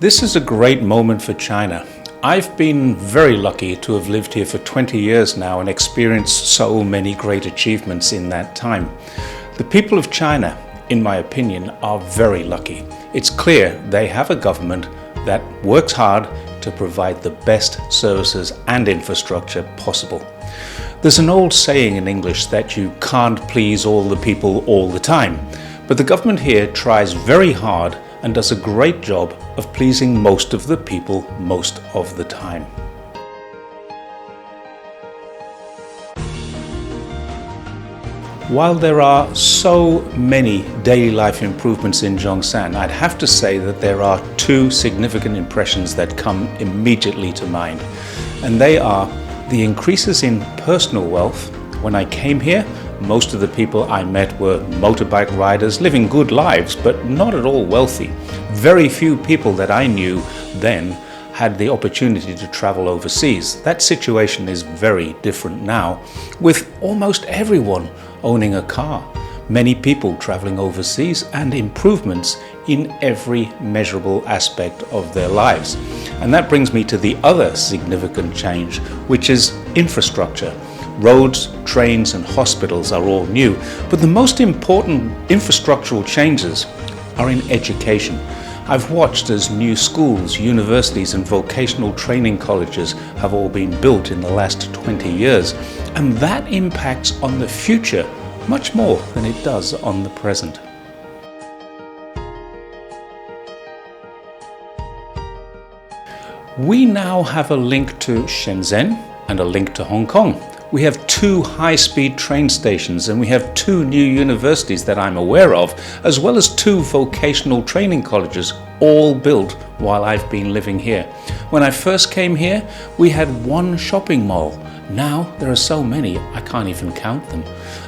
This is a great moment for China. I've been very lucky to have lived here for 20 years now and experienced so many great achievements in that time. The people of China, in my opinion, are very lucky. It's clear they have a government that works hard to provide the best services and infrastructure possible. There's an old saying in English that you can't please all the people all the time, but the government here tries very hard and does a great job of pleasing most of the people most of the time. While there are so many daily life improvements in Zhongshan, I'd have to say that there are two significant impressions that come immediately to mind. And they are the increases in personal wealth. When I came here, most of the people I met were motorbike riders living good lives, but not at all wealthy. Very few people that I knew then had the opportunity to travel overseas. That situation is very different now, with almost everyone owning a car, many people traveling overseas, and improvements in every measurable aspect of their lives. And that brings me to the other significant change, which is infrastructure. Roads, trains and hospitals are all new, but the most important infrastructural changes are in education. I've watched as new schools, universities and vocational training colleges have all been built in the last 20 years, and that impacts on the future much more than it does on the present. We now have a link to Shenzhen and a link to Hong Kong. We have two high-speed train stations and we have two new universities that I'm aware of, as well as two vocational training colleges, all built while I've been living here. When I first came here, we had one shopping mall. Now there are so many, I can't even count them.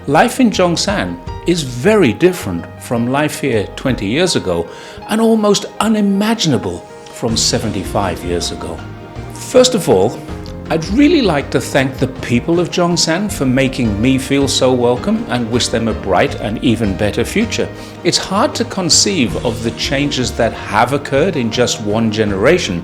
Life in Zhongshan is very different from life here 20 years ago and almost unimaginable from 75 years ago. First of all, I'd really like to thank the people of Zhongshan for making me feel so welcome and wish them a bright and even better future. It's hard to conceive of the changes that have occurred in just one generation,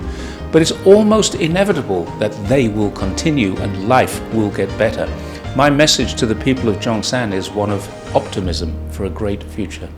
but it's almost inevitable that they will continue and life will get better. My message to the people of Zhongshan is one of optimism for a great future.